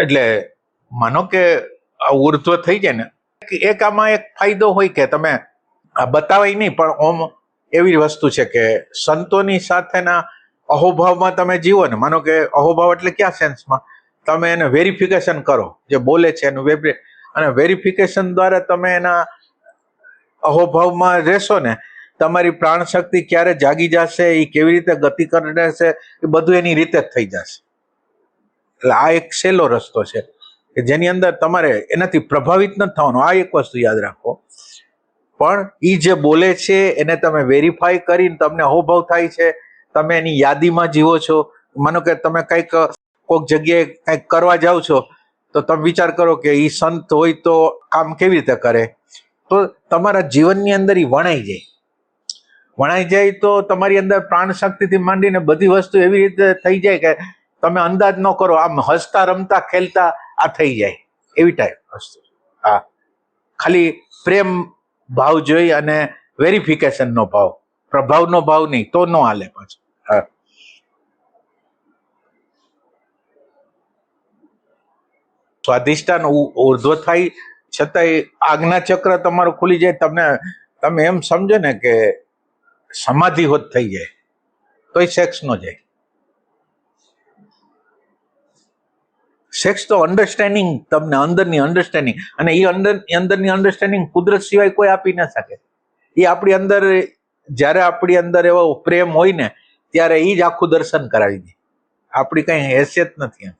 એટલે માનો કે આ ઉર્ધ્વ થઈ જાય ને, એક આમાં એક ફાયદો હોય કે તમે આ બતાવાય નહીં, પણ ઓમ એવી વસ્તુ છે કે સંતોની સાથેના અહોભાવમાં તમે જીવો ને, માનો કે અહોભાવ એટલે કયા સેન્સમાં, તમે એને વેરિફિકેશન કરો, જે બોલે છે એનું અને વેરિફિકેશન દ્વારા તમે એના અહોભાવમાં રહેશો ને, તમારી પ્રાણ શક્તિ ક્યારે જાગી જશે, એ કેવી રીતે ગતિ કરે છે, એ બધું એની રીતે જ થઈ જશે. એટલે આ એક સહેલો રસ્તો છે કે જેની અંદર તમારે એનાથી પ્રભાવિત નથી થવાનું. આ એક વસ્તુ યાદ રાખો. પણ એ જે બોલે છે એને તમે વેરીફાઈ કરીને તમને અહોભાવ થાય છે, તમે એની યાદીમાં જીવો છો. માનો કે તમે કોઈક જગ્યાએ કંઈક કરવા જાઓ છો, તો તમે વિચાર કરો કે એ સંત હોય તો કામ કેવી રીતે કરે, તો તમારા જીવનની અંદર એ વણાઈ જાય તો તમારી અંદર પ્રાણ શક્તિથી માંડીને બધી વસ્તુ એવી રીતે થઈ જાય કે તમે અંદાજ ન કરો, આમ હસતા રમતા ખેલતા આ થઈ જાય એવી ટાઈપ વસ્તુ. હા, ખાલી પ્રેમ ભાવ જોઈ અને વેરિફિકેશન નો ભાવ, પ્રભાવનો ભાવ નહીં, તો ન હાલે પાછું. હા, સ્વાધિષ્ઠાન ઉર્ધ્વ થાય છતાંય આજ્ઞા ચક્ર તમારું ખુલી જાય, તમે એમ સમજો ને કે સમાધિ હોત થઈ જાય, તોય સેક્સ નો જાય. સેક્સ તો અન્ડરસ્ટેન્ડિંગ, તમને અંદરની અન્ડરસ્ટેન્ડિંગ, અને એ અંદરની અન્ડરસ્ટેન્ડિંગ કુદરત સિવાય કોઈ આપી ન શકે. એ આપણી અંદર, જ્યારે આપણી અંદર એવો પ્રેમ હોય ને, ત્યારે એ જ આખું દર્શન કરાવી દે. આપણી કઈ હેસિયત નથી.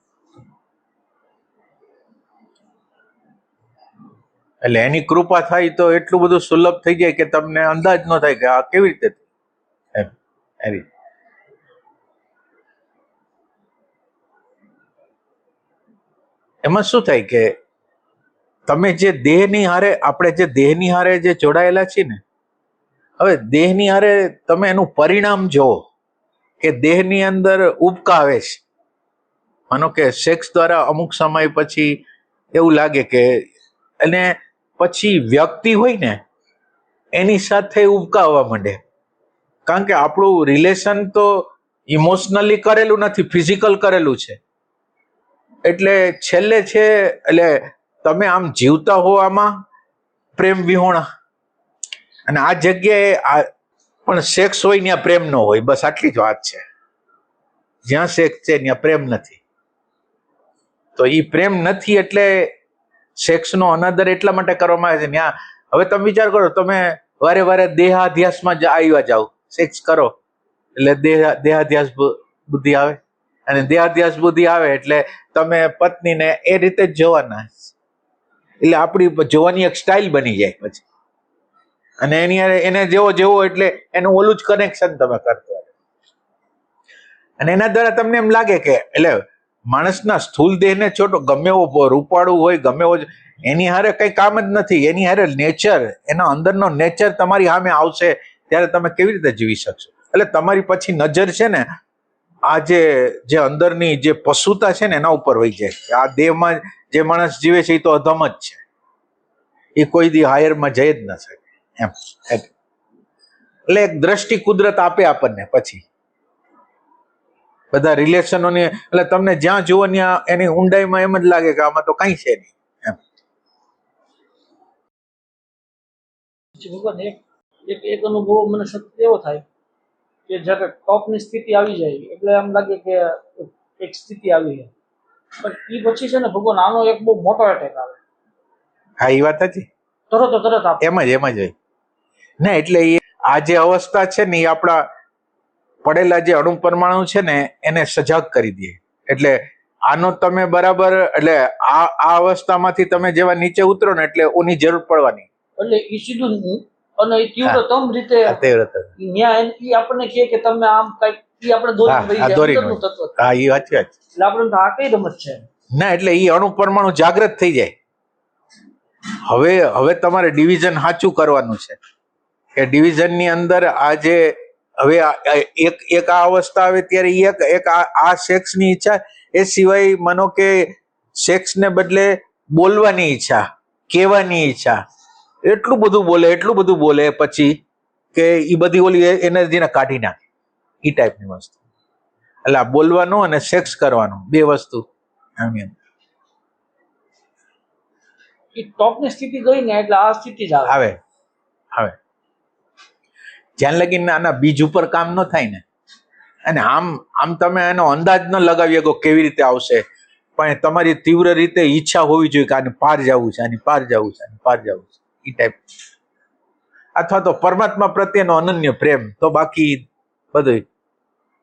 એટલે એની કૃપા થાય તો એટલું બધું સુલભ થઈ જાય કે તમને અંદાજ ન થાય કે આ કેવી રીતે એમ. એમાં શું થાય કે તમે જે દેહની હારે, આપણે જે દેહની હારે જે જોડાયેલા છીએ ને, હવે દેહની હારે તમે એનું પરિણામ જોવો કે દેહની અંદર ઉબકા આવે છે. માનો કે સેક્સ દ્વારા અમુક સમય પછી એવું લાગે કે, અને પછી વ્યક્તિ હોય ને એની સાથે ઉબકા આવવા માંડે, કારણ કે આપણું રિલેશન તો ઇમોશનલી કરેલું નથી, ફિઝિકલ કરેલું છે. એટલે છેલ્લે છે, એટલે તમે આમ જીવતા હો આમાં પ્રેમ વિહોણા, અને આ જગ્યાએ પણ સેક્સ હોય ત્યાં પ્રેમ ન હોય. બસ આટલી જ વાત છે. જ્યાં સેક્સ છે ત્યાં પ્રેમ નથી. તો એ પ્રેમ નથી એટલે સેક્સનો અનાદર એટલા માટે કરવામાં આવે છે ત્યાં. હવે તમે વિચાર કરો, તમે વારે વારે દેહાધ્યાસમાં આવ્યા જાઓ, સેક્સ કરો એટલે દેહાધ્યાસ બુદ્ધિ આવે, અને દેહાધ્યાસ બુદ્ધિ આવે એટલે તમે પત્નીને એ રીતે જ જોવાના. એટલે આપણી જોવાની એક સ્ટાઇલ બની જાય પછી, અને એને જેવો એટલે એનું ઓલું જ કનેક્શન તમે કરતો, અને એના દ્વારા તમને એમ લાગે કે એટલે માણસના સ્થૂલ દેહને છોટો, ગમે એવો રૂપાળું હોય, ગમે એવો, એની હારે કઈ કામ જ નથી. એની હારે નેચર, એના અંદરનો નેચર તમારી સામે આવશે ત્યારે તમે કેવી રીતે જીવી શકશો. એટલે તમારી પછી નજર છે ને આ જે અંદરની જે પશુતા છે ને એના ઉપર વહી જાય. આ દેહમાં જે માણસ જીવે છે એ તો અધમ જ છે, એ કોઈ દી હાયરમાં જઈ જ ન શકે એમ. એટલે એક દ્રષ્ટિ કુદરત આપે આપણને પછી બધા રિલેશનોની. એટલે તમને જ્યાં જુઓ ત્યાં એની ઊંડાઈમાં એમ જ લાગે કે આમાં તો કઈ છે નહીં એમ. એક અનુભવ મને સતત એવો થાય કે જ્યારે ટોપની સ્થિતિ આવી જાય એટલે એમ લાગે કે એક સ્થિતિ આવી છે, પણ એ પછી છે ને ભગવાન આનો એક બહુ મોટો એટેક આવે. હા, એ વાત હતી. તરત એમ જ હોય ને. એટલે આ જે અવસ્થા છે ને એ આપણા પડેલા જે અણુ પરમાણુ છે ને એને સજાગ કરી દે. એટલે આનો તમે બરાબર, એટલે આ અવસ્થામાંથી તમે જેવા નીચે ઉતરો ને એટલે ઓની જરૂર પડવાની, એટલે એ સીધું અને તીવ્રતમ રીતે આપણને કહે કે તમે આમ કઈક આપણે દોરી તત્વ. હા, એ વાત છે. એટલે આપણે આ કઈ રમત છે ના, એટલે એ અણુ પરમાણુ જાગૃત થઈ જાય. હવે તમારે ડિવિઝન સાચું કરવાનું છે કે ડિવિઝનની અંદર આ જે હવે એક આ અવસ્થા આવે ત્યારે એક આ સેક્સની ઈચ્છા, એ સિવાય માનો કે સેક્સને બદલે બોલવાની ઈચ્છા, કહેવાની ઈચ્છા, એટલું બધું બોલે પછી કે એ બધી ઓલી એનર્જીને કાઢી નાખે, એ ટાઈપની વસ્તુ. એટલે બોલવાનું અને સેક્સ કરવાનું બે વસ્તુ. એ ટોપની સ્થિતિ ગઈ ને એટલે આ સ્થિતિ જ આવે. આવે આવે જ્યાં લગીને આના બીજ ઉપર કામ ન થાય ને, અને આમ તમે એનો અંદાજ ન લગાવી શકો કેવી રીતે આવશે, પણ તમારી તીવ્ર રીતે ઈચ્છા હોવી જોઈએ કે આને પાર જવું છે, આની પાર જવું છે, આની પાર જવું છે, એ ટાઈપ. અથવા તો પરમાત્મા પ્રત્યેનો અનન્ય પ્રેમ, તો બાકી બધું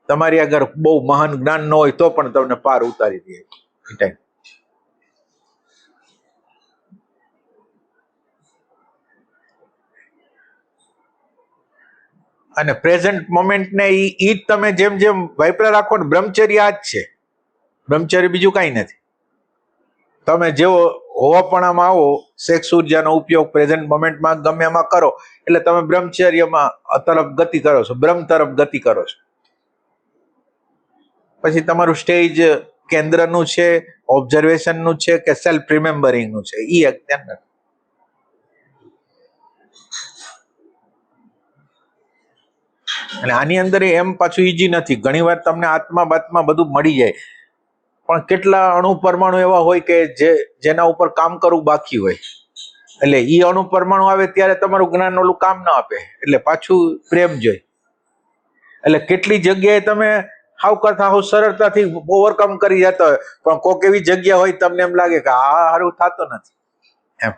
તમારી અગર બહુ મહાન જ્ઞાન ન હોય તો પણ તમને પાર ઉતારી દે એ ટાઈપ. અને પ્રેઝન્ટ મોમેન્ટ ને ઈ તમે જેમ જેમ વાપરા રાખો ને, બ્રહ્મચર્ય આ જ છે. બ્રહ્મચર્ય બીજું કાંઈ નથી. તમે જેવો હોવાપણામાં આવો, સેક્સ ઉર્જાનો ઉપયોગ પ્રેઝન્ટ મોમેન્ટમાં ગમે એમાં કરો એટલે તમે બ્રહ્મચર્યમાં તરફ ગતિ કરો છો, બ્રહ્મ તરફ ગતિ કરો છો. પછી તમારું સ્ટેજ કેન્દ્રનું છે, ઓબ્ઝર્વેશનનું છે કે સેલ્ફ રિમેમ્બરિંગનું છે, ઈ એક ધ્યાન રાખો. અને આની અંદર એમ પાછું ઈજી નથી. ઘણી વાર તમને આત્મા બાત્મા બધું મળી જાય, પણ કેટલા અણુ પરમાણુ એવા હોય કે જેના ઉપર કામ કરવું બાકી હોય. એટલે ઈ અણુ પરમાણુ આવે ત્યારે તમારું જ્ઞાન ઓલું કામ ના આપે, એટલે પાછું પ્રેમ જોઈ. એટલે કેટલી જગ્યાએ તમે હાવ કરતા હાવ સરળતાથી ઓવરકમ કરી જતા હોય, પણ કોઈક એવી જગ્યા હોય તમને એમ લાગે કે આ સારું થતો નથી એમ.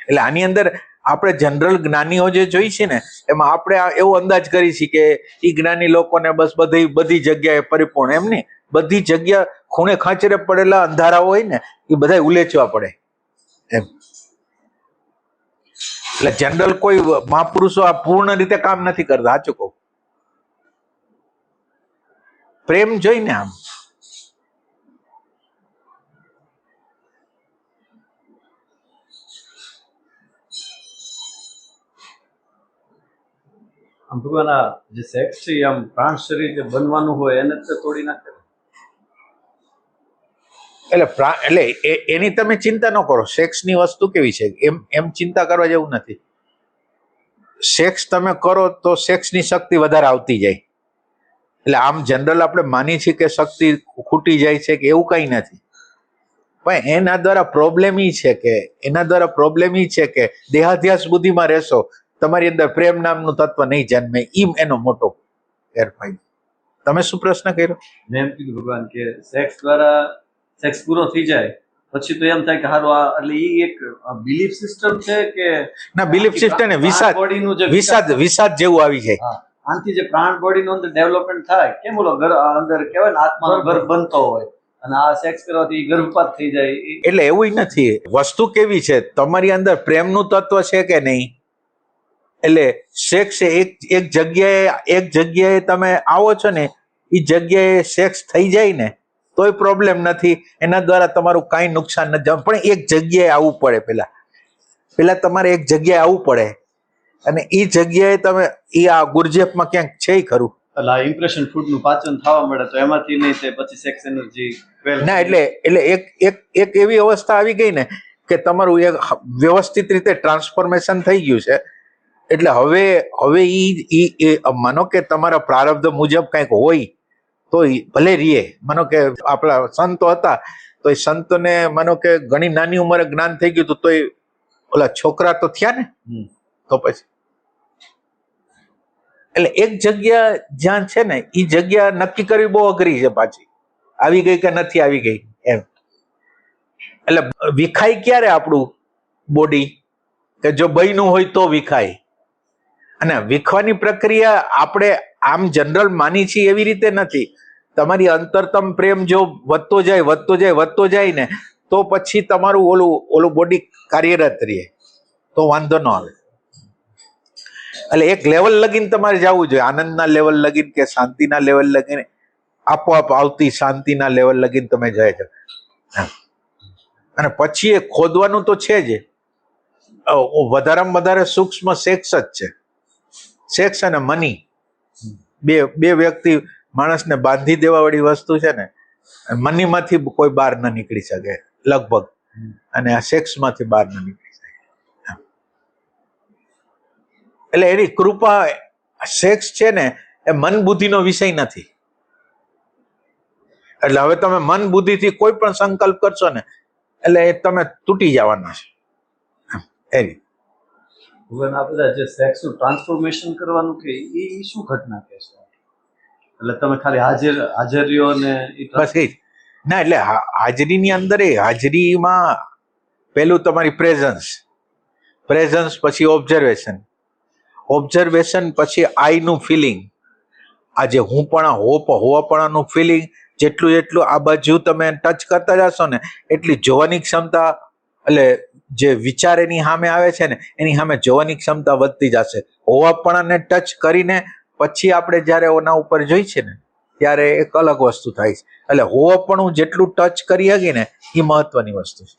એટલે આની અંદર આપણે જનરલ જ્ઞાનીઓ જે જોઈ છે ને, એમાં આપણે એવો અંદાજ કરી છીએ કે એ જ્ઞાની લોકોને બસ બધી જગ્યાએ પરિપૂર્ણ, એમ નહીં, બધી જગ્યા ખૂણે ખાંચરે પડેલા અંધારા હોય ને એ બધા ઉલેચવા પડે એમ. એટલે જનરલ કોઈ મહાપુરુષો આ પૂર્ણ રીતે કામ નથી કરતા. સાચું કહું, પ્રેમ જોઈને આમ. આમ ભગવાન આ જે સેક્સ છે આમ પ્રાણ શરીર જે બનવાનું હોય એને જ તોડી નાખે. એટલે એની તમે ચિંતા ન કરો. સેક્સની વસ્તુ કેવી છે એમ ચિંતા કરવા જેવું નથી. સેક્સ તમે કરો તો સેક્સની શક્તિ વધારે આવતી જાય. એટલે આમ જનરલ આપણે માની છીએ કે શક્તિ ખૂટી જાય છે કે એવું કંઈ નથી. પણ એના દ્વારા પ્રોબ્લેમ ઈ છે કે દેહાધ્યાસ બુદ્ધિમાં રહેશો, તમારી અંદર પ્રેમ નામનું તત્વ નહીં જન્મે. ઈ એનો મોટો ગેરફાયદો. તમે શું પ્રશ્ન કર્યો? મેં એમ કીધું ભગવાન કે સેક્સ દ્વારા સેક્સ પૂરો થઈ જાય પછી તો એમ થાય કે હારું આ, એટલે ઈ એક બિલીફ સિસ્ટમ છે કે ના, બિલીફ સિસ્ટમ ને બોડીનું જે વિષાદ જેવું આવી જાય. આનાથી જે પ્રાણ બોડીનું અંદર ડેવલપમેન્ટ થાય, કેમ બોલો અંદર કહેવાય ને આત્માનો ગર્ભ બનતો હોય, અને આ સેક્સ કરવાથી ગર્ભપાત થઈ જાય. એટલે એવું નથી. વસ્તુ કેવી છે, તમારી અંદર પ્રેમનું તત્વ છે કે નહીં. એટલે સેક્સ એક જગ્યાએ તમે આવો છો ને, એ જગ્યાએ સેક્સ થઈ જાય ને તોય પ્રોબ્લેમ નથી. એના દ્વારા તમારું કાંઈ નુકસાન નથી. પણ એક જગ્યાએ આવવું પડે. પેલા તમારે એક જગ્યાએ આવવું પડે, અને એ જગ્યાએ તમે આ ગુરજેફમાં ક્યાંક છે ખરું. એટલે આ ઇમ્પ્રેશન ફૂડ નું પાચન થવા મળે તો એમાંથી નહીં તે પછી સેક્સ એનર્જી ના. એટલે એક એવી અવસ્થા આવી ગઈ ને કે તમારું એક વ્યવસ્થિત રીતે ટ્રાન્સફોર્મેશન થઈ ગયું છે. એટલે હવે ઈ માનો કે તમારા પ્રારબ્ધ મુજબ કંઈક હોય તો ભલે રીએ. માનો કે આપણા સંતો હતા તો એ સંતોને માનો કે ઘણી નાની ઉંમરે જ્ઞાન થઈ ગયું હતું, તો એ ઓલા છોકરા તો થયા ને. તો પછી એટલે એક જગ્યા જ્યાં છે ને એ જગ્યા નક્કી કરવી બહુ અઘરી છે. પાછી આવી ગઈ કે નથી આવી ગઈ એમ. એટલે વિખાય ક્યારે આપણું બોડી? કે જો બહેનું હોય તો વિખાય. અને વિખવાની પ્રક્રિયા આપણે આમ જનરલ માની છીએ એવી રીતે નથી. તમારી અંતરતમ પ્રેમ જો વધતો જાય ને તો પછી તમારું ઓલું બોડી કાર્યરત રહે, તો વાંધો ન આવે. એટલે એક લેવલ લગીને તમારે જવું જોઈએ, આનંદના લેવલ લગીને કે શાંતિના લેવલ લગીને, આપોઆપ આવતી શાંતિના લેવલ લગીને તમે જાય છો. અને પછી એ ખોદવાનું તો છે જ. વધારેમાં વધારે સૂક્ષ્મ સેક્સ જ છે. સેક્સ અને મની બે વ્યક્તિ માણસને બાંધી દેવા વાળી વસ્તુ છે ને. મનીમાંથી કોઈ બહાર ન નીકળી શકે લગભગ, અને આ સેક્સમાંથી બહાર ન નીકળી શકે. એટલે એની કૃપા. સેક્સ છે ને એ મન બુદ્ધિનો વિષય નથી. એટલે હવે તમે મન બુદ્ધિથી કોઈ પણ સંકલ્પ કરશો ને એટલે તમે તૂટી જવાના છે. એ રીતે. ભગવાન આ બધા જે સેક્સનું ટ્રાન્સફોર્મેશન કરવાનું કે એ શું ઘટના કે છે? એટલે તમે ખાલી હાજરીઓ ને બસ એ જ. ના એટલે હાજરીની અંદર હાજરીમાં પેલું તમારી પ્રેઝન્સ પછી ઓબ્ઝર્વેશન પછી આઈનું ફિલિંગ, આ જે હોવાપણાનું ફિલિંગ, જેટલું આ બાજુ તમે ટચ કરતા જશો ને એટલી જોવાની ક્ષમતા, એટલે જે વિચાર એની સામે આવે છે ને એની સામે જોવાની ક્ષમતા વધતી જશે. હોવાપણાને ટચ કરીને પછી આપણે જ્યારે એના ઉપર જોઈ છે ને ત્યારે એક અલગ વસ્તુ થાય છે. એટલે હોવાપણું જેટલું ટચ કરી શકી ને એ મહત્વની વસ્તુ છે.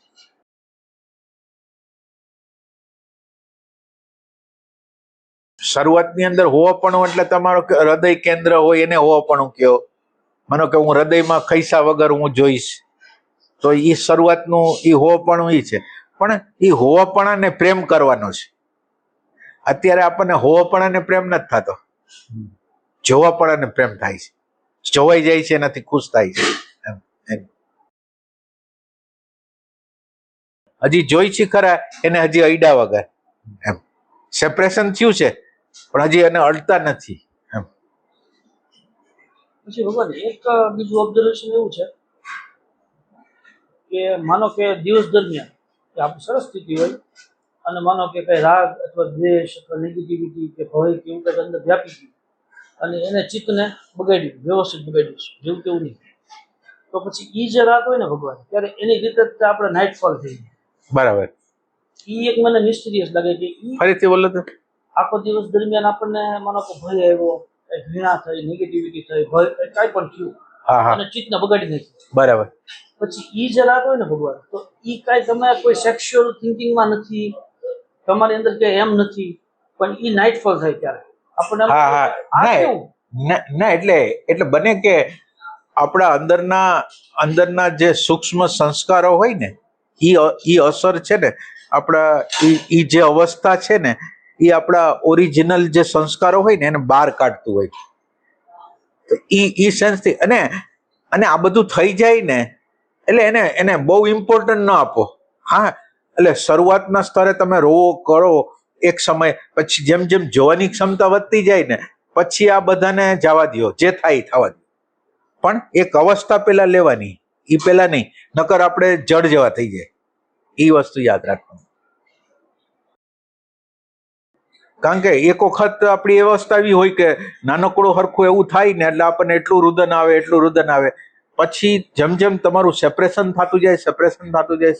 શરૂઆતની અંદર હોવાપણું એટલે તમારો હૃદય કેન્દ્ર હોય એને હોવાપણું કહો. માનો કે હું હૃદયમાં ખૈસા વગર હું જોઈશ તો એ શરૂઆતનું એ હોવાપણું એ છે. પણ એ હોવાપણાને પ્રેમ કરવાનો છે. અત્યારે આપણને હોવાપણાને પ્રેમ નથી થતો, જોવાપણાને પ્રેમ થાય છે. જોવાઈ જાય છે એનાથી ખુશ થાય છે. હજી જોઈ છે ખરા એને હજી અડ્યા વગર એમ સેપરેશન થયું છે પણ હજી એને અડતા નથી એમ. પછી ભગવાન એક બીજું ઓબ્ઝર્વેશન એવું છે કે માનો કે દિવસ દરમિયાન કે આપણી સરસ સ્થિતિ હોય અને માનો કે કઈ રાગ અથવા દ્વેષ અથવા નેગેટિવિટી કે ભય કે એવું કંઈક અંદર વ્યાપી ગયું અને એને ચિત્તને બગાડ્યું, વ્યવસ્થિત બગાડ્યું છે જેવું તેવું નહીં, તો પછી એ જે રાત હોય ને ભગવાન ત્યારે એની રીતે જ આપણે નાઇટફોલ થઈ જાય. બરાબર. એ એક મને મિસ્ટીરિયસ લાગે કે ફરીથી બોલો તો. આખો દિવસ દરમિયાન આપણને માનો કે ભય આવ્યો, ઘૃણા થઈ, નેગેટિવિટી થઈ, ભય કાંઈ પણ થયું અને ચિત્તને બગાડી નાખ્યું. બરાબર. પછી ઈ જે રાત હોય ને ભગવાન, તો ઈ કાંઈ તમે કોઈ સેક્સ્યુઅલ થિંકિંગમાં નથી, તમારી અંદર કે એમ નથી, પણ ઈ નાઇટફોલ થાય ત્યારે આપણને ના એટલે બને કે આપણા અંદરના જે સૂક્ષ્મ સંસ્કારો હોય ને ઈ અસર છે ને આપણા ઈ જે અવસ્થા છે ને એ આપણા ઓરિજિનલ જે સંસ્કારો હોય ને એને બહાર કાઢતું હોય. તો ઈ સેન્સથી અને આ બધું થઈ જાય ને એટલે એને બહુ ઇમ્પોર્ટન્ટ ન આપો. હા એટલે શરૂઆતના સ્તરે તમે રોવો કરો એક સમય, પછી જેમ જેમ જોવાની ક્ષમતા વધતી જાય ને પછી આ બધાને જવા દો, જે થાય થવા દો. પણ એક અવસ્થા પેલા લેવાની, એ પેલા નહીં, નકર આપણે જડ જેવા થઈ જાય. એ વસ્તુ યાદ રાખવાની. કારણ કે એક વખત આપણી અવસ્થા એવી હોય કે નાનકડું હરખું એવું થાય ને એટલે આપણને એટલું રુદન આવે, પછી જેમ જેમ તમારું સેપરેશન થતું જાય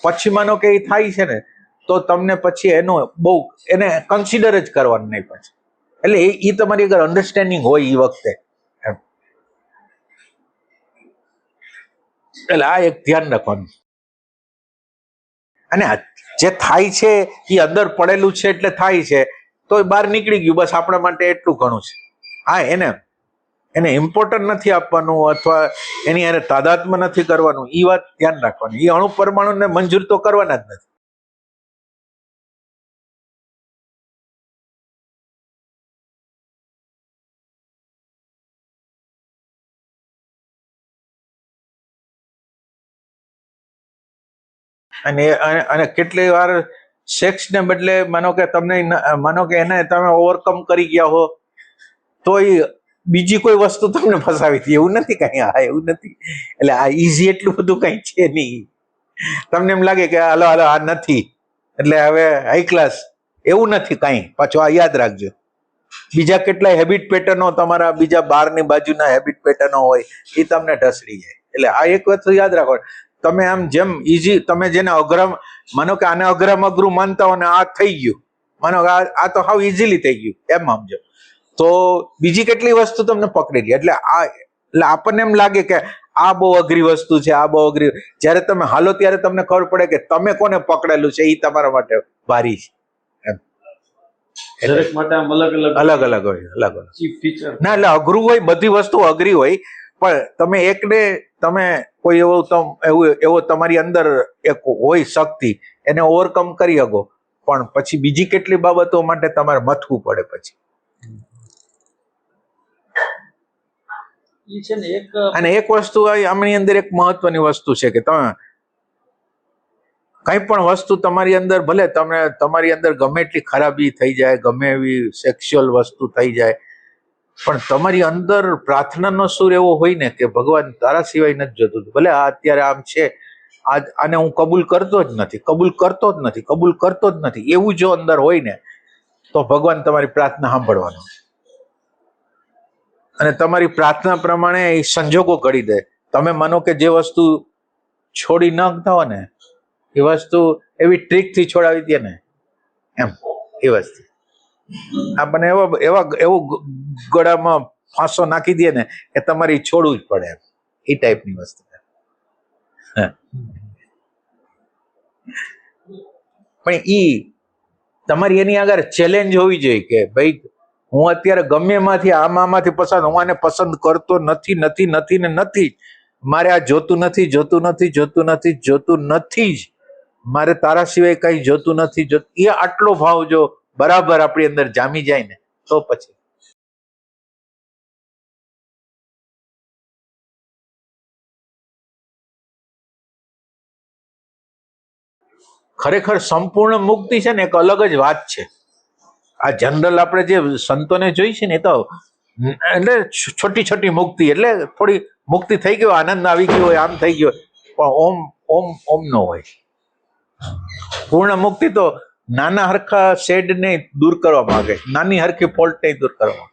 પછી માનો કે એ થાય છે ને તો તમને પછી એને કન્સિડર જ કરવાનું નહીં પછી. એટલે એ તમારી અગર અન્ડરસ્ટેન્ડિંગ હોય એ વખતે એમ. એટલે આ એક ધ્યાન રાખવાનું. અને જે થાય છે એ અંદર પડેલું છે એટલે થાય છે, તો બહાર નીકળી ગયું, બસ આપણા માટે એટલું ઘણું છે. હા એને ઇમ્પોર્ટન્ટ નથી આપવાનું અથવા એની એને તાદાત્મ્ય નથી કરવાનું, એ વાત ધ્યાન રાખવાની. એ અણુ પરમાણુને મંજૂર તો કરવાના જ નથી. અને કેટલી વાર સેક્સ ને બદલે માનો કે એને તમે ઓવરકમ કરી ગયા હો તો એ બીજી કોઈ વસ્તુ તમને ફસાવી હતી. એવું નથી કઈ, એવું નથી. એટલે આ ઈઝી એટલું બધું કઈ છે નહીં. તમને એમ લાગે કે હાલો આ નથી એટલે હવે હાઈ ક્લાસ, એવું નથી કઈ. પાછું આ યાદ રાખજો, બીજા કેટલાય હેબિટ પેટર્નો તમારા બીજા બારની બાજુના હેબિટ પેટર્નો હોય એ તમને ઢસડી જાય. એટલે આ એક વસ્તુ યાદ રાખો. તમે આમ જેમ ઈઝી, તમે જેને અઘરમ માનો કે આને અઘરું માનતા હો ને આ થઈ ગયું, માનો કે આ તો હાવ ઇઝીલી થઈ ગયું એમ સમજો, તો બીજી કેટલી વસ્તુ તમને પકડી ગઈ. એટલે આપણને એમ લાગે કે આ બહુ અઘરી વસ્તુ છે, આ બહુ અઘરી. જ્યારે તમે હાલો ત્યારે તમને ખબર પડે કે તમે કોને પકડેલું છે એ તમારા માટે ભારી છે એમ. દરેક માટે આમ અલગ હોય. ના એટલે અઘરું હોય, બધી વસ્તુ અઘરી હોય, પણ તમે કોઈ એવો તમારી અંદર એક હોય શક્તિ, એને ઓવરકમ કરી શકો, પણ પછી બીજી કેટલી બાબતો માટે તમારે મથવું પડે પછી. અને એક વસ્તુ આમની અંદર એક મહત્વની વસ્તુ છે કે તમે કંઈ પણ વસ્તુ તમારી અંદર ભલે તમારી અંદર ગમે એટલી ખરાબી થઈ જાય, ગમે એવી સેક્સ્યુઅલ વસ્તુ થઈ જાય, પણ તમારી અંદર પ્રાર્થનાનો સુર એવો હોય ને કે ભગવાન તારા સિવાય નથી જોતું. ભલે આ અત્યારે આમ છે, આને હું કબૂલ કરતો જ નથી, કબૂલ કરતો જ નથી, કબૂલ કરતો જ નથી, એવું જો અંદર હોય ને તો ભગવાન તમારી પ્રાર્થના સાંભળવાનો અને તમારી પ્રાર્થના પ્રમાણે એ સંજોગો ઘડી દે. તમે માનો કે જે વસ્તુ છોડી નાખતા હો ને એ વસ્તુ એવી ટ્રીકથી છોડાવી દે ને એમ એ વસ્તુ આપણને એવું ગળામાં ફાંસો નાખી દે ને કે તમારે છોડવું જ પડે એમ, એ ટાઈપની વસ્તુ. પણ ઈ તમારી એની આગળ ચેલેન્જ હોવી જોઈએ કે ભાઈ હું અત્યારે ગમે એમાંથી આમાંથી પસંદ, હું આને પસંદ કરતો નથી નથી નથી ને નથી, મારે આ જોતું નથી જોતું નથી જોતું નથી જોતું નથી જ, મારે તારા સિવાય કઈ જોતું નથી જોતું. એ આટલો ભાવ જો બરાબર આપણી અંદર જામી જાય ને તો પછી ખરેખર સંપૂર્ણ મુક્તિ છે ને એક અલગ જ વાત છે. આ જનરલ આપણે જે સંતોને જોઈ છે ને એ તો એટલે છોટી છોટી મુક્તિ, એટલે થોડી મુક્તિ થઈ ગયો, આનંદ આવી ગયો હોય, આમ થઈ ગયો, પણ ઓમ ઓમ ઓમ નો હોય. પૂર્ણ મુક્તિ તો નાના હરખા શેડ ને દૂર કરવા માંગે, નાની હરખી ફોલ્ટ ને દૂર કરવા.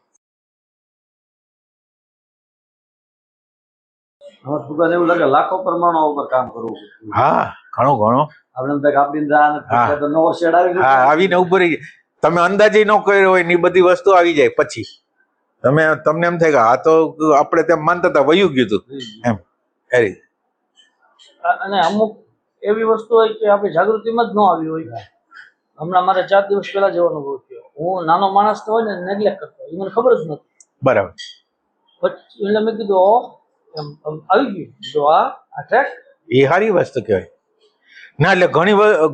ભગવાન એવું લાગે લાખો પરમાણુ ઉપર કામ કરવું. હા, ઘણો ઘણો આપણે આપણી નવો શેડ આવી ગયો, હા આવીને ઉભો રહી. તમે અંદાજે ન કર્યો હોય ને એ બધી વસ્તુ આવી જાય પછી તમને એમ થાય કે આ તો આપણે તેમ માનતા હતા વયું ગયું હતું એમ. અને અમુક એવી વસ્તુ હોય કે આપણી જાગૃતિમાં જ ન આવી હોય. હમણાં મારે 4 દિવસ પહેલા જેવો અનુભવ થયો. હું નાનો માણસ તો હોય ને નેગ્લેક્ટ કરતો, એ મને ખબર જ નથી. બરાબર. પછી એટલે મેં કીધું આવી ગયું તો આ ટ્રેક એ સારી વસ્તુ કહેવાય ના. એટલે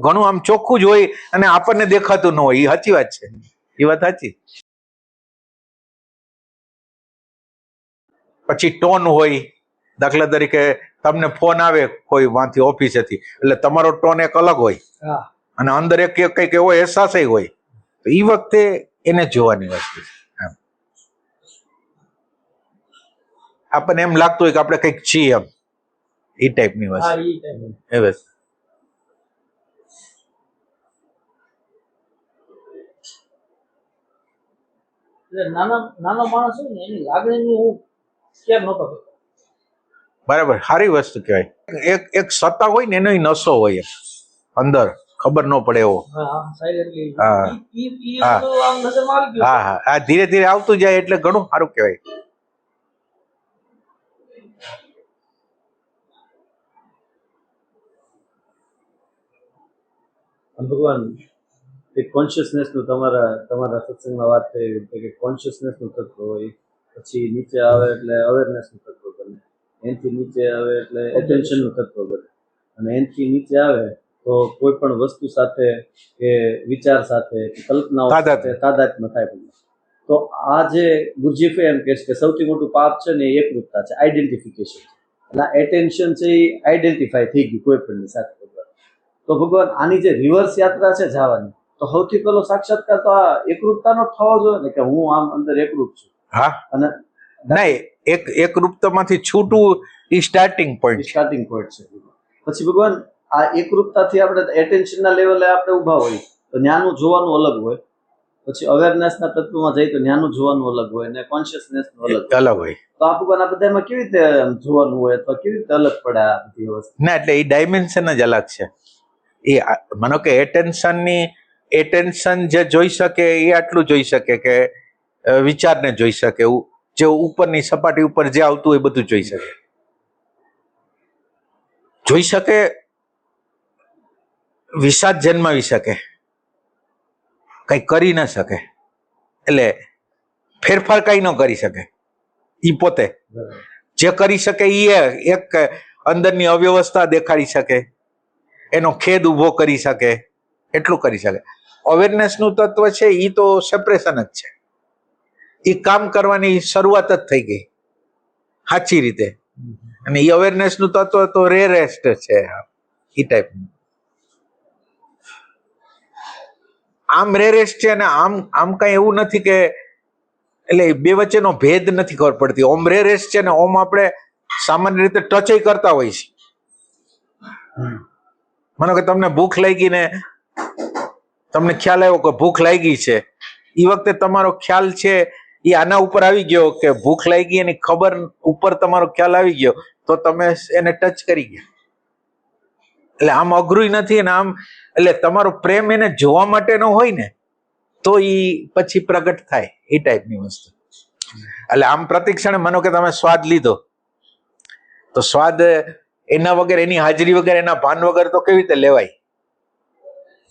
ઘણું આમ ચોખ્ખું જ હોય અને આપણને દેખાતું ન હોય, એ સાચી વાત છે, એ વાત સાચી. પછી ટોન હોય, દાખલા તરીકે તમને ફોન આવે કોઈ માંથી ઓફિસેથી, એટલે તમારો ટોન એક અલગ હોય અને અંદર એક કંઈક એવો અહેસાસ હોય, તો એ વખતે એને જોવાની વસ્તુ છે. આપણને એમ લાગતું હોય કે આપણે કંઈક છીએ એમ, એ ટાઈપની વસ્તુ એ વસ્તુ. નાનો માણસ હોય ને એની લાગણીની હું કેર નહોતો કરતો. બરાબર, સારી વસ્તુ કહેવાય. એક સત્તા હોય ને એનો નશો હોય અંદર, ખબર ન પડે એવો. હા હા, ધીરે ધીરે આવતું જાય એટલે ઘણું સારું કહેવાય. ભગવાન એક કોન્શિયસનેસ નું તમારા સત્સંગમાં વાત થઈ કે કોન્શિયસનેસ નું તત્વ હોય, પછી નીચે આવે એટલે અવેરનેસ નું તત્વ બને, એનાથી નીચે આવે એટલે એટેન્શન નું તત્વ બને, અને એનાથી નીચે આવે તો કોઈ પણ વસ્તુ સાથે કે વિચાર સાથે કલ્પનાઓ સાથે તાદાત્મ્ય થાય. તો આ જે ગુરજીફે એમ કહે છે કે સૌથી મોટું પાપ છે ને એ એકરૂપતા છે, આઈડેન્ટિફિકેશન. એટલે એટેન્શન છે એ આઈડેન્ટિફાય થઈ ગયું કોઈ પણની સાથે. તો ભગવાન આની જે રિવર્સ યાત્રા છે જવાની, તો સૌથી પહેલો સાક્ષાત્કાર તો આ એકરૂપતાનો થવો જોઈએ ને, કે હું આમ અંદર એકરૂપ છું. હા, અને નહીં, એકરૂપતામાંથી છૂટવું એ સ્ટાર્ટિંગ પોઈન્ટ છે. પછી ભગવાન આ એકરૂપતાથી આપણે એટેન્શનના લેવલે આપણે ઊભા હોય તો જ્ઞાનનું જોવાનું અલગ હોય, પછી અવેરનેસના તત્વમાં જઈએ તો જ્ઞાનનું જોવાનું અલગ હોય, ને કોન્શિયસનેસનું અલગ હોય. તો આ ભગવાન આ બધામાં કેવી રીતે જોવાનું હોય, તો કેવી રીતે અલગ પડે આ બધી વસ્તુ? ના, એટલે એ ડાયમેન્શન જ અલગ છે. એ માનો કે એટેન્શન જે જોઈ શકે એ આટલું જોઈ શકે કે વિચારને જોઈ શકે, જે ઉપરની સપાટી ઉપર જે આવતું હોય બધું જોઈ શકે, વિષાદ જન્માવી શકે, કઈ કરી ન શકે, એટલે ફેરફાર કઈ ન કરી શકે. ઈ પોતે જે કરી શકે એ એક અંદરની અવ્યવસ્થા દેખાડી શકે, એનો ખેદ ઉભો કરી શકે, એટલું કરી શકે. અવેરનેસ નું તત્વ છે એ તો સેપરેશન જ છે, એ કામ કરવાની શરૂઆત જ થઈ ગઈ સાચી રીતે, અને એ અવેરનેસ નું તત્વ તો રેરેસ્ટ છે એ ટાઈપનું. આમ રેરેસ્ટ છે અને આમ આમ કઈ એવું નથી કે, એટલે બે વચ્ચેનો ભેદ નથી ખબર પડતી. ઓમ રેરેસ્ટ છે ને ઓમ આપણે સામાન્ય રીતે ટચ કરતા હોય છે. માનો કે તમને ભૂખ લાગી ને તમને ખ્યાલ આવ્યો કે ભૂખ લાગી છે, એ વખતે તમારો ખ્યાલ છે એ આના ઉપર આવી ગયો કે ભૂખ લાગી એની ખબર ઉપર તમારો ખ્યાલ આવી ગયો, તો તમે એને ટચ કરી ગયા. એટલે આમ અઘરું નથી ને આમ, એટલે તમારો પ્રેમ એને જોવા માટેનો હોય ને તો એ પછી પ્રગટ થાય, એ ટાઈપની વસ્તુ. એટલે આમ પ્રતિક્ષણે માનો કે તમે સ્વાદ લીધો, તો સ્વાદ એના વગર, એની હાજરી વગર, એના ભાન વગર તો કેવી રીતે લેવાય?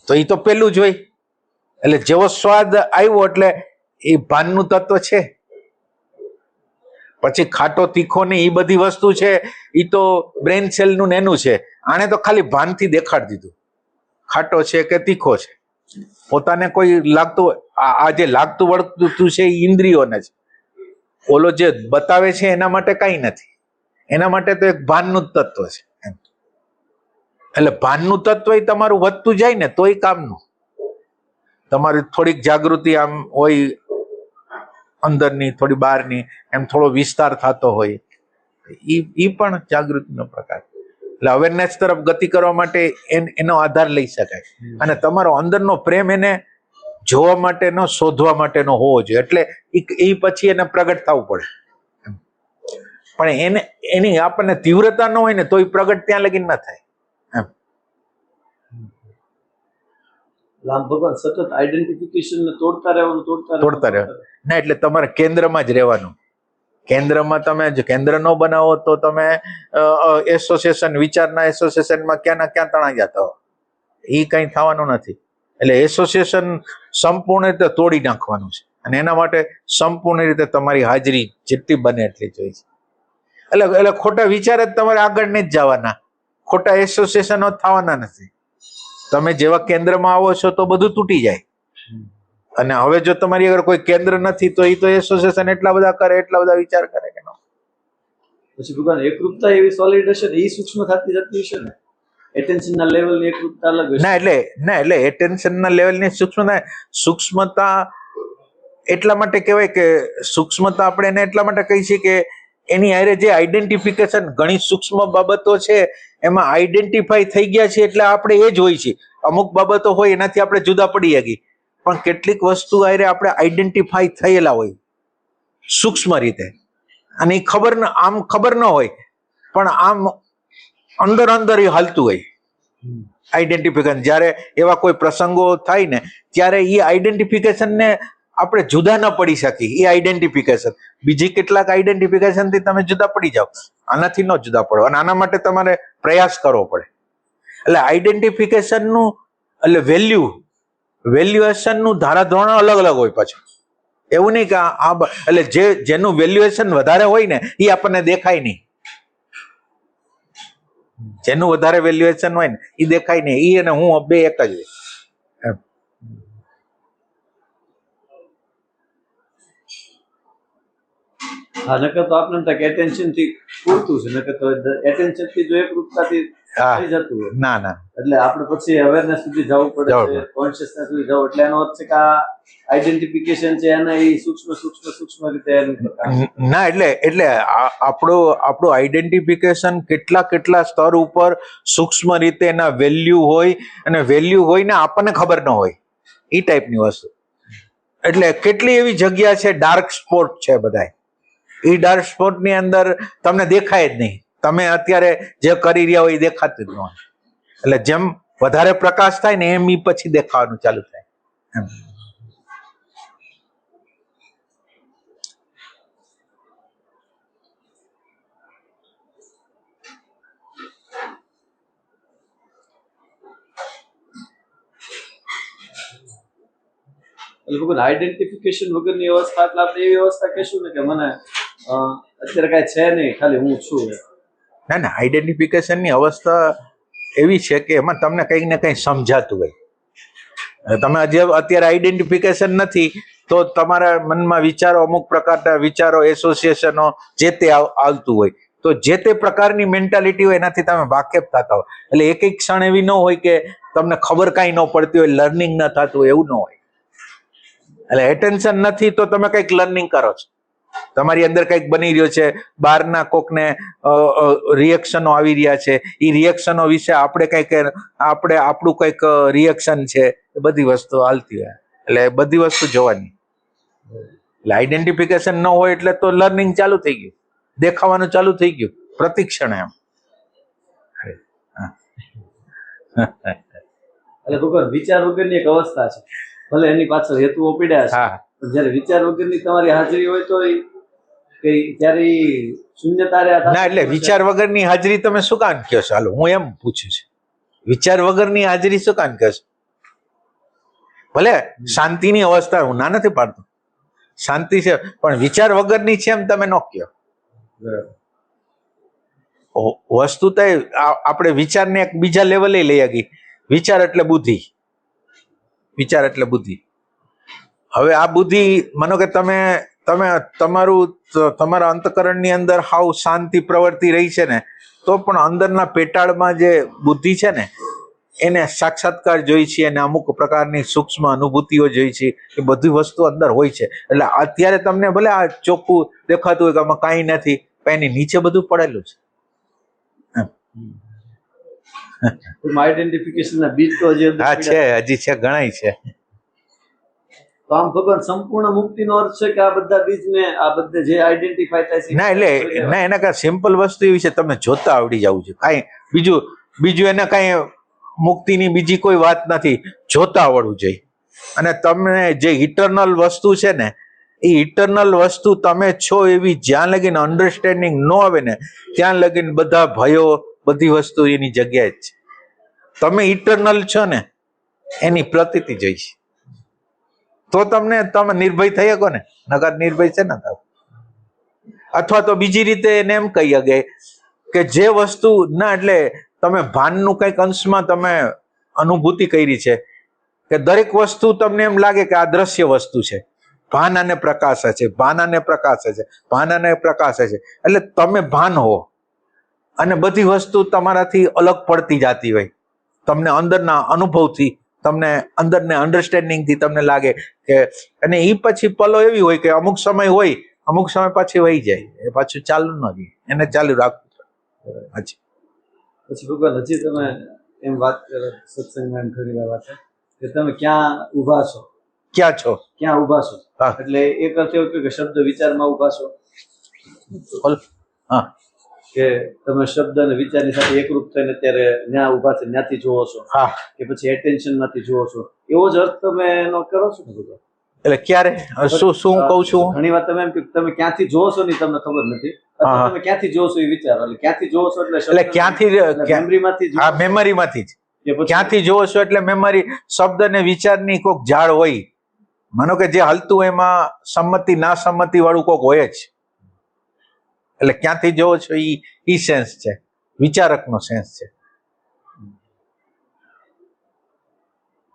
તો એ તો પેલું જ હોય. એટલે જેવો સ્વાદ આવ્યો એટલે એ ભાનનું તત્વ છે. પછી ખાટો તીખો ને એ બધી વસ્તુ છે એ તો બ્રેન સેલનું ને એનું છે. આણે તો ખાલી ભાનથી દેખાડી દીધું ખાટો છે કે તીખો છે. પોતાને કોઈ લાગતું, આ જે લાગતું વળતું છે એ ઇન્દ્રિયોને છે. ઓલો જે બતાવે છે એના માટે કઈ નથી, એના માટે તો એક ભાનનું જ તત્વ છે. એટલે ભાનનું તત્વ એ તમારું વધતું જાય ને તો એ કામનું. તમારી થોડીક જાગૃતિ આમ હોય, અંદરની થોડી બહારની, એમ થોડો વિસ્તાર થતો હોય, એ પણ જાગૃતિનો પ્રકાર. એટલે અવેરનેસ તરફ ગતિ કરવા માટે એનો આધાર લઈ શકાય. અને તમારો અંદરનો પ્રેમ એને જોવા માટેનો, શોધવા માટેનો હોવો જોઈએ. એટલે એ પછી એને પ્રગટ થવું પડે. પણ એની આપણને તીવ્રતા ન હોય ને તો એ પ્રગટ ત્યાં લગી ન થાય. રામ ભગવાન સતત આઈડેન્ટિફિકેશન તોડતા રહેવાનું. ના, એટલે તમારે કેન્દ્રમાં જ રહેવાનું. કેન્દ્રમાં તમે જો કેન્દ્ર ન બનાવો તો તમે એસોસિએશન, વિચારના એસોસિએશનમાં ક્યાં ના ક્યાં તણાઈ જતા હો. એ કઈ થવાનું નથી. એટલે એસોસિએશન સંપૂર્ણ રીતે તોડી નાખવાનું છે. અને એના માટે સંપૂર્ણ રીતે તમારી હાજરી જેટલી બને એટલી જોઈએ છે. એટલે ખોટા વિચાર જ તમારે આગળ નહીં જ જવાના, ખોટા એસોસિએશનો થવાના નથી. તમે જેવા કેન્દ્રમાં આવો છો તો બધું તૂટી જાય. અને હવે જો તમારી અગર કોઈ કેન્દ્ર નથી તો એ તો એસોસિએશન એટલા બધા કરે, એટલા બધા વિચાર કરે કે પછી ભગવાન એકરૂપતા એવી સોલિડ હશે ને, એ સૂક્ષ્મ થતી જતી હશે ને. એટેન્શનના લેવલની એકરૂપતા અલગ હશે. એટલે એટેન્શનના લેવલની સૂક્ષ્મતા એટલા માટે કહેવાય કે સૂક્ષ્મતા આપણે એને એટલા માટે કહી છીએ કે એની હારે જે આઈડેન્ટિફિકેશન, ઘણી સૂક્ષ્મ બાબતો છે એમાં આઈડેન્ટિફાઈ થઈ ગયા છે એટલે આપણે એ જ હોય છે. અમુક બાબતો હોય એનાથી આપણે જુદા પડી ગયા, પણ કેટલીક વસ્તુ હારે આપણે આઈડેન્ટિફાઈ થયેલા હોય સૂક્ષ્મ રીતે. અને એ આમ ખબર ન હોય પણ આમ અંદર એ હાલતું હોય આઈડેન્ટિફિકેશન. જ્યારે એવા કોઈ પ્રસંગો થાય ને ત્યારે એ આઈડેન્ટિફિકેશનને આપણે જુદા ન પડી શકી. એ આઈડેન્ટિફિકેશન બીજી કેટલાક આઈડેન્ટિફિકેશન થી તમે જુદા પડી જાઓ, આનાથી ન જુદા પડો. અને આના માટે તમારે પ્રયાસ કરવો પડે. એટલે આઈડેન્ટિફિકેશનનું, એટલે વેલ્યુએશનનું ધારાધોરણ અલગ અલગ હોય. પાછું એવું નહીં કે એટલે જેનું વેલ્યુએશન વધારે હોય ને એ આપણને દેખાય નહીં. જેનું વધારે વેલ્યુએશન હોય ને એ દેખાય નહીં. એ અને હું બે એક જ હોય. હા, નકર તો આપણે એટેન્શન થી પૂરતું છે. નકર તો એટેન્શન થી જો એકરૂપતાથી થઈ જતું હોય. ના, એટલે આપણે પછી અવેરનેસ સુધી જવું પડે છે, કોન્શિયસનેસ સુધી જવું. એટલે એનો અર્થ છે કે આ આઈડેન્ટિફિકેશન છે એને એ સૂક્ષ્મ રીતે ના, એટલે આપણું આઈડેન્ટિફિકેશન કેટલા સ્તર ઉપર સૂક્ષ્મ રીતે એના વેલ્યુ હોય, અને વેલ્યુ હોય ને આપણને ખબર ન હોય, એ ટાઈપની વસ્તુ. એટલે કેટલી એવી જગ્યા છે, ડાર્ક સ્પોટ છે બધા. એ ડાર્ક સ્પોટ ની અંદર તમને દેખાય જ નહીં. તમે અત્યારે જે કરી રહ્યા હોય એ દેખાતું જ ન હોય. એટલે જેમ વધારે પ્રકાશ થાય ને એમ એ પછી દેખાવાનું ચાલુ થાય. આઈડેન્ટિફિકેશન વગરની અવસ્થા એટલે આપણે એવી અવસ્થા કહેશું ને કે મને અત્યારે કાંઈ છે નહીં, ખાલી હું છું. ના, આઈડેન્ટિફિકેશનની અવસ્થા એવી છે કે એમાં તમને કંઈક ને કંઈ સમજાતું હોય. તમે અત્યારે આઈડેન્ટિફિકેશન નથી તો તમારા મનમાં વિચારો, અમુક પ્રકારના વિચારો, એસોસિએશનો જે તે આવતું હોય, તો જે તે પ્રકારની મેન્ટાલિટી હોય એનાથી તમે વાકેફ થતા હોય. એટલે એક ક્ષણ એવી ન હોય કે તમને ખબર કાંઈ ન પડતી હોય, લર્નિંગ ન થતું હોય, એવું ન હોય. એટલે એટેન્શન નથી તો તમે કંઈક લર્નિંગ કરો છો. તમારી અંદર કંઈક બની રહ્યો છે, બહારના કોકને રિએક્શનો આવી રહ્યા છે, એ રિએક્શનો વિશે આપણે કંઈક આપણું કંઈક રિએક્શન છે, એ બધી વસ્તુ હાલતી હોય. એટલે બધી વસ્તુ જોવાની. એટલે આઈડેન્ટિફિકેશન ન હોય એટલે તો લર્નિંગ ચાલુ થઈ ગયું, દેખાવાનું ચાલુ થઈ ગયું પ્રતિક્ષણ એમ. એટલે ભગવાન વિચાર વગરની એક અવસ્થા છે, ભલે એની પાછળ હેતુઓ પીડ્યા છે, હા, પણ જયારે વિચાર વગરની તમારી હાજરી હોય તો કઈ ત્યારે શૂન્યતા રહ્યા ના એટલે વિચાર વગરની હાજરી તમે શું કામ કહો છો? હાલો હું એમ પૂછું છું, વિચાર વગરની હાજરી શું કામ કહો છો? ભલે શાંતિની અવસ્થા, હું ના નથી પાડતો, શાંતિ છે, પણ વિચાર વગરની છે એમ તમે ન કહો. વસ્તુ તો આપણે વિચારને એક બીજા લેવલે લઈ આવી. વિચાર એટલે બુદ્ધિ, વિચાર એટલે બુદ્ધિ. હવે આ બુદ્ધિ માનો કે તમે તમારા અંતકરણની અંદર હાવ શાંતિ પ્રવર્તી રહી છે ને, તો પણ અંદરના પેટાળમાં જે બુદ્ધિ છે ને, એને સાક્ષાત્કાર જોઈ છે, અને અમુક પ્રકારની સૂક્ષ્મ અનુભૂતિઓ જોઈ છે, એ બધી વસ્તુ અંદર હોય છે. એટલે અત્યારે તમને ભલે આ ચોખ્ખું દેખાતું હોય કે આમાં કાંઈ નથી, પણ એની નીચે બધું પડેલું છે. આઈડેન્ટિફિકેશન ના બીજ તો હજી અંદર હા છે, પીડ્યા હજી છે, ઘણાય છે. તો આમ ભગવાન સંપૂર્ણ મુક્તિનો અર્થ છે કે આ બધા બીજને આ બધે જે આઈડેન્ટિફાય થાય છે ના એટલે ના, એના કાંઈ સિમ્પલ વસ્તુ એવી છે, તમે જોતા આવડી જવું છે. કાંઈ બીજું એને કાંઈ મુક્તિની બીજી કોઈ વાત નથી, જોતા આવડવું જોઈએ. અને તમને જે ઇટરનલ વસ્તુ છે ને, એ ઇટરનલ વસ્તુ તમે છો એવી જ્યાં લગીને અન્ડરસ્ટેન્ડિંગ ન આવે ને, ત્યાં લગીને બધા ભયો, બધી વસ્તુ એની જગ્યાએ જ છે. તમે ઇટરનલ છો ને એની પ્રતીતિ જોઈશે, તો તમે નિર્ભય થઈ શકો ને, નકર નિર્ભય છે ને થાવ. અથવા તો બીજી રીતે એને એમ કહી શકે કે જે વસ્તુ ના, એટલે તમે ભાનનું કંઈક અંશમાં તમે અનુભૂતિ કરી છે કે દરેક વસ્તુ તમને એમ લાગે કે આ દ્રશ્ય વસ્તુ છે, ભાન આને પ્રકાશે છે, ભાન આને પ્રકાશે છે, ભાન આને પ્રકાશે છે. એટલે તમે ભાન હો, અને બધી વસ્તુ તમારાથી અલગ પડતી જતી હોય. તમને અંદરના અનુભવથી, તમને અંદરને અન્ડરસ્ટેન્ડિંગથી તમને લાગે કે, અને એ પછી પલો એવી હોય કે અમુક સમય હોય, અમુક સમય પછી વહી જાય, એ પાછું ચાલુ ન રહે, એને ચાલુ રાખવું. હાજી. પછી ભગવાન હજી તમે એમ વાત કરો સત્સંગમાં, એમ ઘણી વાર વાત કે તમે ક્યાં ઊભા છો, ક્યાં છો? ક્યાં ઊભા છો. હા. એટલે એક અર્થ એવો કે શબ્દ વિચારમાં ઊભા છો, હા, કે તમે શબ્દ અને વિચારની સાથે એકરૂપ થઈને અત્યારે ન્યા ઊભા છે, ત્યાંથી જોવો છો, હા. કે પછી એટેન્શન માંથી જોવો છો, એવો જ અર્થ તમે એનો કરો છો ને બધો? એટલે ક્યારે શું કહું છું? ઘણી વાર તમે એમ કે તમે ક્યાંથી જોવો છો ને તમને ખબર નથી, અથવા તમે ક્યાંથી જોવો છો એ વિચારો. એટલે ક્યાંથી જોવો છો એટલે ક્યાંથી, મેમરીમાંથી હા, મેમરીમાંથી જ. ક્યાંથી જોવો છો એટલે મેમરી, શબ્દ અને વિચારની કોઈક ઝાડ હોય, માનો કે જે હલતું હોય એમાં સંમતિ ના સંમતિ વાળું કોઈક હોય જ. એટલે ક્યાંથી જોવો છો ઈ સેન્સ છે, વિચારકનો સેન્સ છે.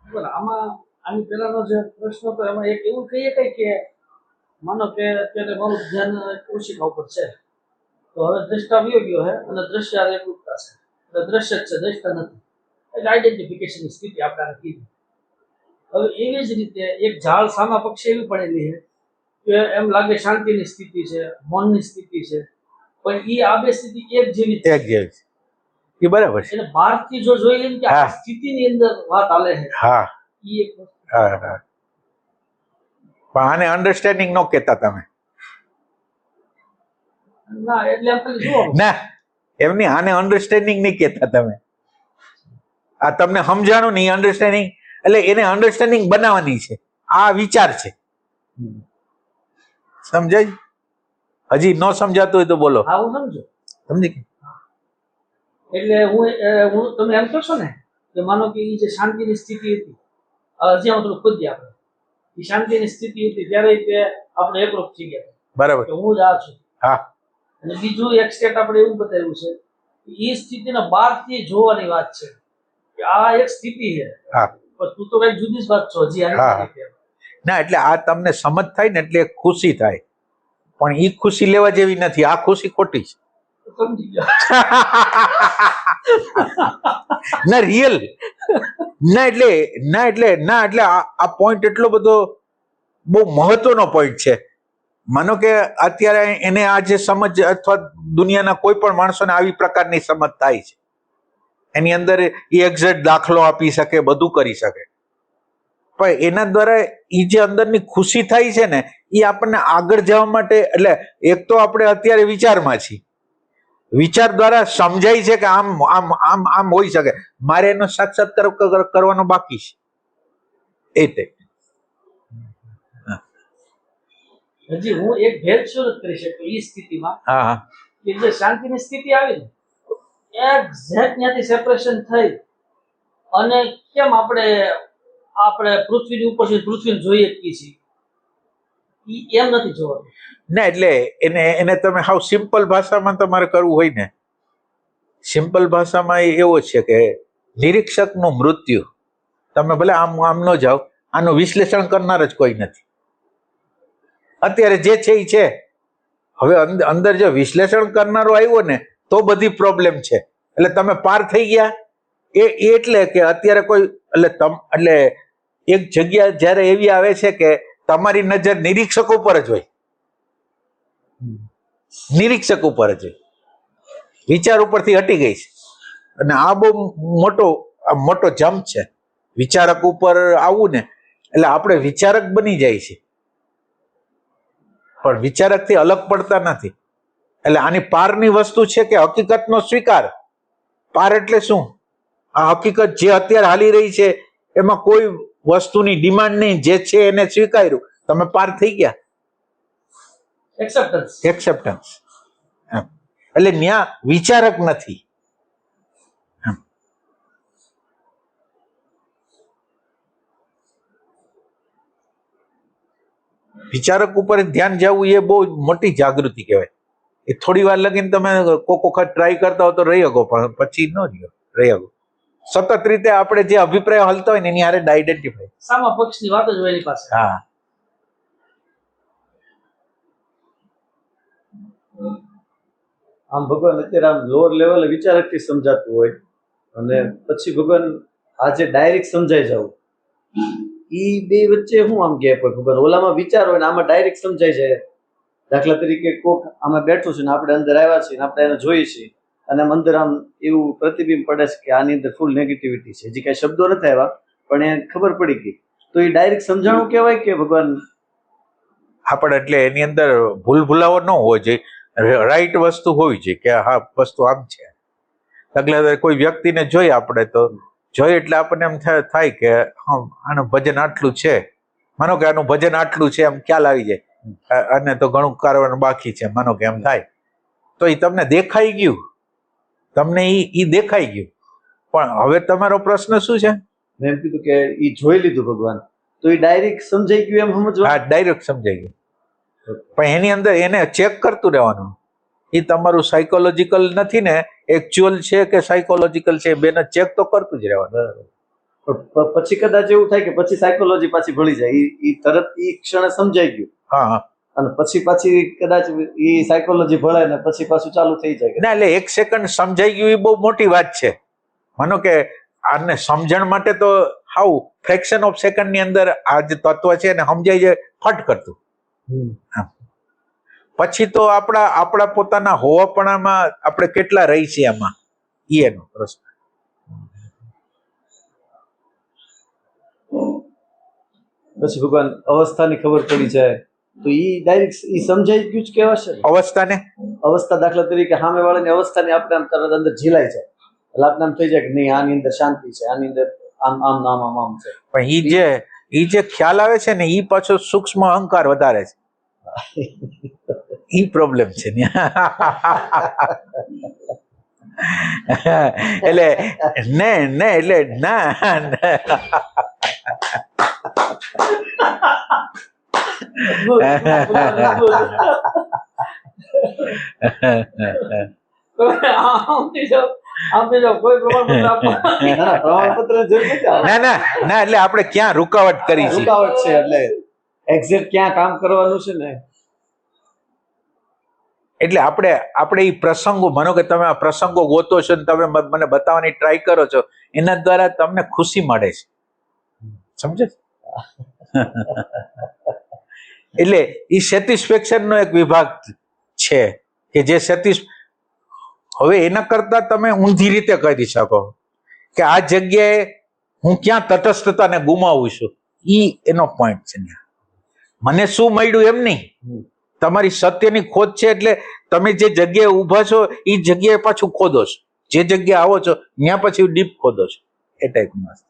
આમાં આની પહેલાનો જે પ્રશ્ન હતો એમાં એક એવું કહીએ કે માનો કે અત્યારે મારું ધ્યાન ઓશિકા ઉપર છે, તો હવે દ્રષ્ટા વયો ગયો છે અને દ્રશ્ય એકરૂપતા છે, એટલે દ્રશ્ય જ છે, દ્રષ્ટા નથી. એટલે આઈડેન્ટિફિકેશનની સ્થિતિ આપણે કીધી. હવે એવી જ રીતે એક ઝાડ સામા પક્ષે એવી પડેલી છે કે એમ લાગે શાંતિની સ્થિતિ છે, મૌનની સ્થિતિ છે, પણ એ આ બે સ્થિતિ એક જેવી છે. એક જેવી છે, એ બરાબર છે. એટલે બહારથી જો જોઈ લઈએ કે આ સ્થિતિની અંદર વાત હાલે છે, હા, એ એક વસ્તુ. હા, હા. પણ આને અન્ડરસ્ટેન્ડિંગ ન કહેતા તમે. ના, એટલે એમ ખાલી જોવાનું. ના, એમની આને અન્ડરસ્ટેન્ડિંગ નહીં કહેતા તમે. આ તમને સમજાણું નહીં અન્ડરસ્ટેન્ડિંગ, એટલે એને અન્ડરસ્ટેન્ડિંગ બનાવવાની છે. આ વિચાર છે, સમજાય? હજી ન સમજાતું હોય તો બોલો. હા, હું સમજો. સમજી ગઈ? એટલે હું તમે એમ કહો છો ને કે માનો કે એ જે શાંતિની સ્થિતિ હતી, હજી આમાં થોડું ખોદીએ આપણે, એ શાંતિની સ્થિતિ હતી ત્યારે તે આપણે એકરૂપ થઈ ગયા બરાબર. કે હું જ આ છું. હા. અને બીજું એક સ્ટેટ આપણે એવું બતાવ્યું છે કે એ સ્થિતિને બહારથી જોવાની વાત છે કે આ એક સ્થિતિ છે, હા. પણ તું તો કઈક જુદી જ વાત છો હજી હા. આની રીતે. ના, એટલે આ તમને સમજ થાય ને એટલે ખુશી થાય, પણ એ ખુશી લેવા જેવી નથી. આ ખુશી ખોટી છે. સમજી ગયો. ના, રિયલ એટલે આ પોઈન્ટ એટલો બધો બહુ મહત્વનો પોઈન્ટ છે. માનો કે અત્યારે એને આ જે સમજ અથવા દુનિયાના કોઈ પણ માણસોને આવી પ્રકારની સમજ થાય છે, એની અંદર એ એક્ઝેક્ટ દાખલો આપી શકે, બધું કરી શકે, પણ એના દ્વારા એ જે અંદરની ખુશી થાય છે ને, એ આપણને આગળ જવા માટે, એટલે એક તો આપણે અત્યારે વિચારમાં છીએ, વિચાર દ્વારા સમજાય છે કે આમ આમ આમ આમ હોઈ શકે, મારે એનો સાક્ષાત્કાર કરવાનો બાકી છે. એ ટાઈપ. હજી હું એક ભેદ શું નથી કરી શકતો એ સ્થિતિમાં હા હા કે જે શાંતિની સ્થિતિ આવી ને એક્ઝેક્ટ ત્યાંથી સેપરેશન થઈ અને કેમ આપણે પૃથ્વીની ઉપર પૃથ્વીને જોઈએ જ છીએ ઈ એમ નથી જોવાનું. ના એટલે એને તમે હાવ સિમ્પલ ભાષામાં તમારે કરવું હોય ને, સિમ્પલ ભાષામાં એવો છે કે નિરીક્ષકનું મૃત્યુ. તમે ભલે આમ આમ ન જાઓ, આનું વિશ્લેષણ કરનાર જ કોઈ નથી. અત્યારે જે છે એ છે. હવે અંદર જો વિશ્લેષણ કરનારો આવ્યો ને તો બધી પ્રોબ્લેમ છે. એટલે તમે પાર થઈ ગયા એટલે કે અત્યારે કોઈ એટલે એક જગ્યા જ્યારે એવી આવે છે કે તમારી નજર નિરીક્ષક ઉપર જ હોય, નિરીક્ષક ઉપર જ હોય, વિચાર ઉપરથી હટી ગઈ છે. અને આ બહુ મોટો જમ્પ છે. વિચારક ઉપર આવવું ને એટલે આપણે વિચારક બની જાય છે, પણ વિચારકથી અલગ પડતા નથી. એટલે આની પારની વસ્તુ છે કે હકીકતનો સ્વીકાર. પાર એટલે શું? આ હકીકત જે અત્યારે હાલી રહી છે એમાં કોઈ વસ્તુની ડિમાન્ડ નહીં, જે છે એને સ્વીકાર્યું, તમે પાર થઈ ગયા. એક્સેપ્ટન્સ. એટલે ન્યા વિચારક નથી. વિચારક ઉપર ધ્યાન જવું એ બહુ મોટી જાગૃતિ કહેવાય. એ થોડી વાર લગીને તમે કોક વખત ટ્રાય કરતા હો તો રહી શકો, પણ પછી ન રહી શકો. સતત રીતે આપણે જે અભિપ્રાય હલતા હોય ને એની હારે આઈડેન્ટિફાય. સામા પક્ષની વાત જ હોય એની પાસે. હા. આમ ભગવાન અત્યારે આમ લોઅર લેવલે વિચારકથી સમજાતું હોય અને પછી ભગવાન આજે ડાયરેક્ટ સમજાઈ જવું, ઈ બે વચ્ચે શું આમ ગેપ હોય? ભગવાન ઓલામાં વિચાર હોય ને આમાં ડાયરેક્ટ સમજાઈ જાય. દાખલા તરીકે કોક આમાં બેઠું છે ને આપણે અંદર આવ્યા છીએ ને આપણે એને જોઈએ છીએ અને આમ અંદર આમ એવું પ્રતિબિંબ પડે છે કે આની અંદર ફૂલ નેગેટિવિટી છે. હજી કઈ શબ્દો નથી આવ્યા પણ એ ખબર પડી ગઈ, તો એ ડાયરેક્ટ સમજાણું કહેવાય કે ભગવાન? આપણે એટલે એની અંદર ભૂલાવો ન હોવો જોઈએ, રાઈટ વસ્તુ હોવી જોઈએ કે હા વસ્તુ આમ છે. એટલે કોઈ વ્યક્તિને જોઈએ આપણે તો જોઈએ એટલે આપણને એમ થાય કે હા આનું ભજન આટલું છે, માનો કે આનું ભજન આટલું છે એમ ખ્યાલ આવી જાય, અને તો ઘણું કરવાનું બાકી છે માનો કે એમ થાય, તો એ તમને દેખાઈ ગયું, તમને ઈ દેખાઈ ગયું. પણ હવે તમારો પ્રશ્ન શું છે? મેં એમ કીધું કે ઈ જોઈ લીધું ભગવાન, તો એ ડાયરેક્ટ સમજાઈ ગયું એમ સમજવા? હા ડાયરેક્ટ સમજાઈ ગયું, પણ એની અંદર એને ચેક કરતું રહેવાનું. એ તમારું સાયકોલોજીકલ નથી ને, એકચ્યુઅલ છે કે સાયકોલોજીકલ છે, બેને ચેક તો કરતું જ રહેવાનું. પછી કદાચ એવું થાય કે પછી સાયકોલોજી પાછી ભળી જાય, ઈ તરત ઈ ક્ષણે સમજાઈ ગયું. હા. અને પછી કદાચ ઈ સાયકોલોજી ભળે ને પછી પાછું ચાલુ થઈ જાય. ના એટલે 1 સેકન્ડ સમજાઈ ગયું એ બહુ મોટી વાત છે. માનો કે આને સમજણ માટે તો હાવ ફ્રેક્શન ઓફ સેકન્ડ ની અંદર આ જે તત્વ છે એને સમજાઈ જાય ફટ કરતું. પછી તો આપણા પોતાના હોવાપણામાં આપણે કેટલા રહી છીએ એમાં, એનો પ્રશ્ન. પછી ભગવાન અવસ્થાની ખબર પડી જાય તો ઈ ડાયરેક્ટ ઈ સમજાઈ ગયું જ કહેવાશે. અવસ્થા દાખલા તરીકે સામે વાળાની અવસ્થાની આપણે આમ તરત અંદર ઝીલાઈ જાય એટલે આપણે આમ થઈ જાય કે નહીં આની અંદર શાંતિ છે, આની અંદર આમ આમ આમ આમ આમ છે. પણ ઈ જે ખ્યાલ આવે છે ને ઈ પાછો સૂક્ષ્મ અહંકાર વધારે છે. ઈ પ્રોબ્લેમ છે ને. એટલે એટલે આપણે ક્યાં રૂકાવટ કરી છે? રૂકાવટ છે એટલે એક્ઝેક્ટ ક્યાં કામ કરવાનું છે ને, એટલે આપણે એ પ્રસંગો, માનો કે તમે આ પ્રસંગો ગોતો છો ને તમે મને બતાવવાની ટ્રાય કરો છો, એના દ્વારા તમને ખુશી મળે છે, સમજે છે? એટલે એ સેટિસ્ફેક્શન નો એક વિભાગ છે કે જે હવે એના કરતા તમે ઊંધી રીતે કરી શકો કે આ જગ્યાએ હું ક્યાં તટસ્થતાને ગુમાવું છું, ઈ એનો પોઈન્ટ છે. મને શું મળ્યું એમ નહીં, તમારી સત્યની ખોજ છે એટલે તમે જે જગ્યાએ ઊભા છો એ જગ્યાએ પાછું ખોદો છો, જે જગ્યાએ આવો છો ત્યાં પછી ડીપ ખોદો છો, એ ટાઈપની વસ્તુ.